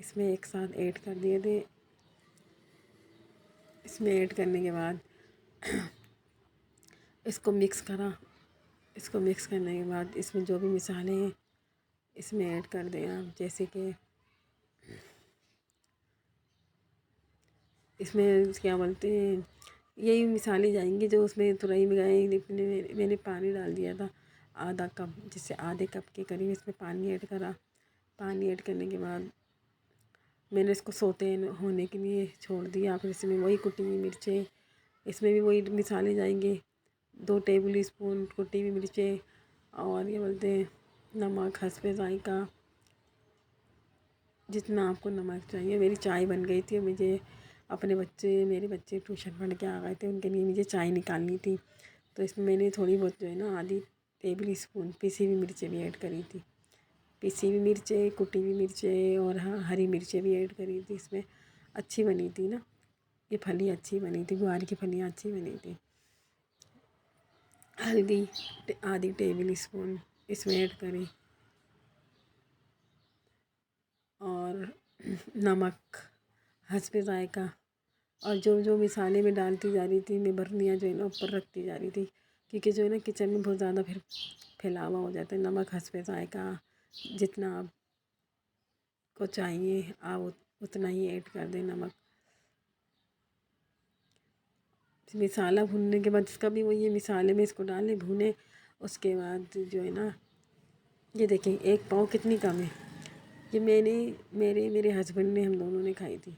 اس میں ایک ساتھ ایڈ کر دیے تھے۔ اس میں ایڈ کرنے کے بعد اس کو مکس کرا۔ اس کو مکس کرنے کے بعد اس میں جو بھی مسالے ہیں اس میں ایڈ کر دیں آپ، جیسے کہ اس میں کیا بولتے ہیں، یہی مسالے جائیں گے جو اس میں تورئی میں گئے۔ میں نے پانی ڈال دیا تھا آدھا کپ، جس سے آدھے کپ کے قریب اس میں پانی ایڈ کرا۔ پانی ایڈ کرنے کے بعد میں نے اس کو سوتے ہونے کے لیے چھوڑ دیا۔ پھر اس میں وہی کٹی ہوئی مرچیں، اس میں بھی وہی مسالے جائیں گے، 2 ٹیبل اسپون کٹی ہوئی مرچیں، اور یہ بولتے ہیں نمک حسب ذائقہ، جتنا آپ کو نمک چاہیے۔ میری چائے بن گئی تھی، مجھے میرے بچے ٹیوشن پڑھ کے آ گئے تھے، ان کے لیے مجھے چائے نکالنی تھی، تو اس میں میں نے تھوڑی بہت جو ہے نا آدھی ٹیبل اسپون پیسی ہوئی مرچیں بھی ایڈ کری تھی۔ پیسی ہوئی مرچیں، کٹی ہوئی مرچیں اور ہری مرچیں بھی ایڈ کری تھی اس میں۔ اچھی بنی تھی نا، یہ پھلی اچھی بنی تھی، گوار کی پھلیاں اچھی بنی تھی۔ ہلدی آدھی ٹیبل اسپون اس میں ایڈ کری، اور نمک حسب ذائقہ، اور جو مسالے میں ڈالتی جا رہی تھی، میں برنیاں جو ہے نا اوپر رکھتی جا رہی تھی، کیونکہ جو ہے نا کچن میں بہت زیادہ پھر پھیلاوا ہو جاتا ہے۔ نمک حسب ذائقہ، جتنا آپ کو چاہیے آپ اتنا ہی ایڈ کر دیں نمک۔ مسالہ بھوننے کے بعد اس کا بھی وہی ہے، مسالے میں اس کو ڈالیں بھونے، اس کے بعد جو ہے نا یہ دیکھیں 1 پاؤ کتنی کم ہے، یہ میں نے میرے ہسبینڈ نے ہم دونوں نے کھائی تھی۔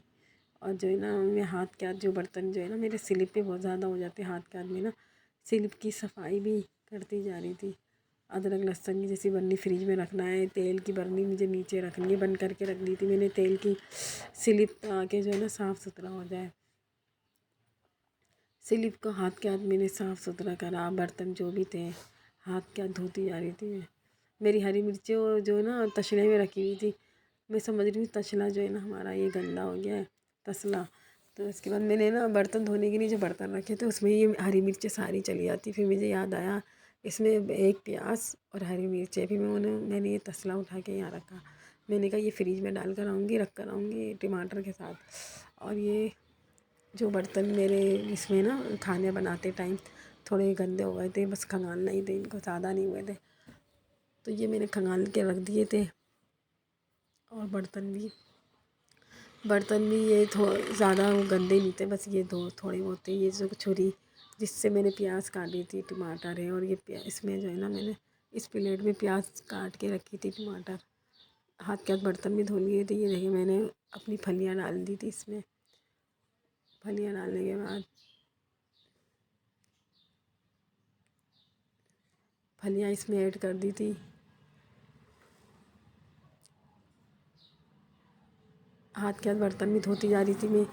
اور جو ہے نا میں ہاتھ کے ہاتھ جو برتن جو ہے نا میرے سلپ پہ بہت زیادہ ہو جاتے ہیں، ہاتھ کے ہاتھ میں نا سلپ کی صفائی بھی کرتی جا رہی تھی۔ ادرک لہسن کی جیسی برنی فریج میں رکھنا ہے، تیل کی برنی مجھے نیچے رکھنی ہے، بند کر کے رکھ دی تھی میں نے، تیل کی سلپ آ کے جو ہے نا صاف ستھرا ہو جائے۔ سلپ کو ہاتھ کے ہاتھ میں نے صاف ستھرا کرا، برتن جو بھی تھے ہاتھ کے ہاتھ دھوتی جا رہی تھی میں۔ میری ہری مرچیں جو ہے نا تشلے میں رکھی ہوئی تھی، میں سمجھ رہی ہوں تسلا جو ہے نا ہمارا یہ گندا ہو گیا ہے تسلا، تو اس کے بعد میں نے نا برتن دھونے کے لیے جو برتن رکھے تھے اس میں یہ ہری مرچیں ساری چلی جاتی۔ پھر مجھے یاد آیا اس میں 1 پیاز اور ہری مرچیں، پھر میں نے یہ تسلا اٹھا کے یہاں رکھا، میں نے کہا یہ فریج میں ڈال کر آؤں گی، رکھ کر آؤں گی ٹماٹر کے ساتھ۔ اور یہ جو برتن میرے اس میں نا کھانے بناتے ٹائم تھوڑے گندے ہو گئے تھے، بس کھنگالنا ہی تھے، ان کو زیادہ نہیں ہوئے تھے، تو یہ میں نے کھنگال کے رکھ دیے تھے۔ اور برتن بھی یہ زیادہ گندے نہیں تھے، بس یہ تھوڑے بہت تھے۔ یہ جو چھری جس سے میں نے پیاز کاٹی تھی، ٹماٹر ہے، اور یہ اس میں جو ہے نا میں نے اس پلیٹ میں پیاز کاٹ کے رکھی تھی، ٹماٹر، ہاتھ کے ہاتھ برتن بھی دھو لیے تھے۔ یہ دیکھیں میں نے اپنی پھلیاں ڈال دی تھی اس میں، پھلیاں ڈالنے کے بعد پھلیاں اس میں ایڈ کر دی تھی۔ ہاتھ کے ہاتھ برتن بھی دھوتی جا رہی تھی میں،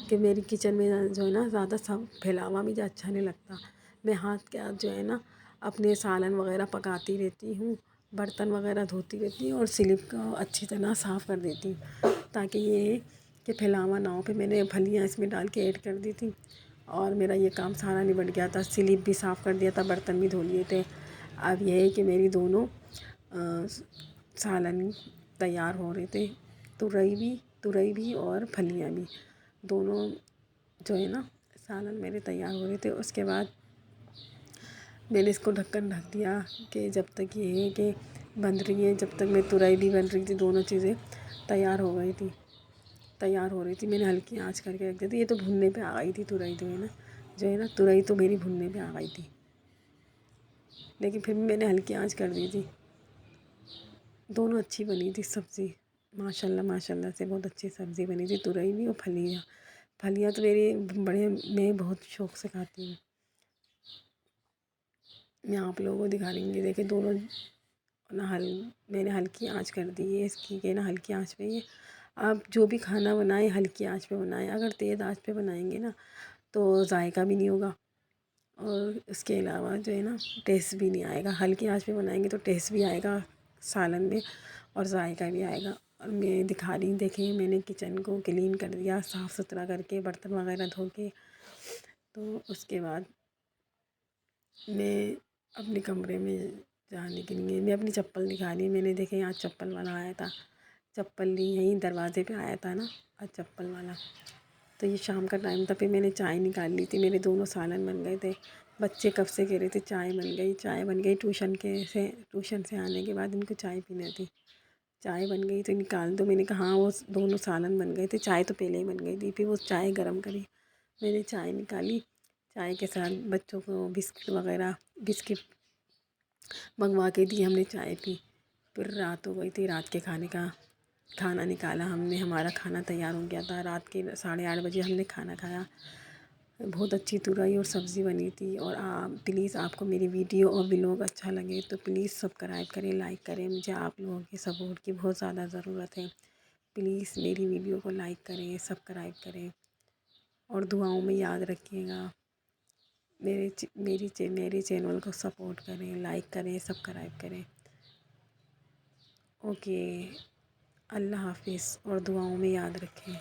کہ میری کچن میں جو ہے نا زیادہ سب پھیلاوا مجھے اچھا نہیں لگتا، میں ہاتھ کے ہاتھ جو ہے نا اپنے سالن وغیرہ پکاتی رہتی ہوں، برتن وغیرہ دھوتی رہتی ہوں، اور سلپ کو اچھی طرح صاف کر دیتی ہوں، تاکہ یہ کہ پھیلاوا نہ ہو۔ پھر میں نے پھلیاں اس میں ڈال کے ایڈ کر دی تھی، اور میرا یہ کام سارا نبٹ گیا تھا، سلپ بھی صاف کر دیا تھا، برتن بھی دھو لیے تھے۔ اب یہ ہے کہ میری دونوں سالن تیار ہو رہے تھے، تورئی بھی اور پھلیاں بھی، دونوں جو ہے نا سالن میرے تیار ہو رہے تھے۔ اس کے بعد میں نے اس کو ڈھکن ڈھک دیا کہ جب تک یہ ہے کہ بن رہی ہے، جب تک میں تورئی بھی بن رہی تھی، دونوں چیزیں تیار ہو رہی تھی، میں نے ہلکی آنچ کر کے رکھ دی تھی۔ یہ تو بھننے پہ آ گئی تھی تورئی جو ہے نا تورئی تو میری بھننے پہ آ گئی تھی، لیکن پھر بھی میں نے ہلکی آنچ کر دی تھی۔ دونوں اچھی بنی تھی سبزی، ماشاء اللہ سے بہت اچھی سبزی بنی تھی، تورئی بھی اور پھلیاں تو میں بہت شوق سے کھاتی ہوں۔ میں آپ لوگوں کو دکھا رہی ہوں، یہ دیکھیں دونوں میں نے ہلکی آنچ کر دی ہے اس کی، کہ نا ہلکی آنچ پہ یہ آپ جو بھی کھانا بنائیں ہلکی آنچ پہ بنائیں، اگر تیز آنچ پہ بنائیں گے نا تو ذائقہ بھی نہیں ہوگا، اور اس کے علاوہ جو ہے نا ٹیسٹ بھی نہیں آئے گا۔ ہلکی آنچ پہ بنائیں گے تو ٹیسٹ بھی آئے گا سالن میں، اور ذائقہ بھی آئے گا۔ اور میں دکھا رہی ہوں، دیکھیں میں نے کچن کو کلین کر دیا، صاف ستھرا کر کے، برتن وغیرہ دھو کے، تو اس کے بعد میں اپنے کمرے میں جانے کے لیے میں اپنی چپل دکھا رہی ہوں، میں نے دیکھے یہاں چپل والا آیا تھا، چپل لی یہیں دروازے پہ آیا تھا نا چپل والا، تو یہ شام کا ٹائم تھا، پھر میں نے چائے نکال لی تھی، میرے دونوں سالن بن گئے تھے۔ بچے کب سے کہہ رہے تھے چائے بن گئی ٹیوشن سے آنے کے بعد ان کو چائے پینا تھی، چائے بن گئی تو نکال دو۔ میں نے کہا ہاں وہ دونوں سالن بن گئے تھے، چائے تو پہلے ہی بن گئی تھی، پھر وہ چائے گرم کری، میں نے چائے نکالی، چائے کے ساتھ بچوں کو بسکٹ منگوا کے دی، ہم نے چائے پی۔ پھر رات ہو گئی تھی، رات کے کھانا نکالا ہم نے، ہمارا کھانا تیار ہو گیا تھا، رات کے 8:30 بجے ہم نے کھانا کھایا۔ بہت اچھی تورئی اور سبزی بنی تھی۔ اور پلیز آپ کو میری ویڈیو اور ولاگ اچھا لگے تو پلیز سبسکرائب کریں، لائک کریں، مجھے آپ لوگوں کی سپورٹ کی بہت زیادہ ضرورت ہے۔ پلیز میری ویڈیو کو لائک کریں، سبسکرائب کریں اور دعاؤں میں یاد رکھیے گا۔ میرے چینل کو سپورٹ کریں، لائک کریں، سبسکرائب کریں۔ اوکے، اللہ حافظ اور دعاؤں میں یاد رکھیں۔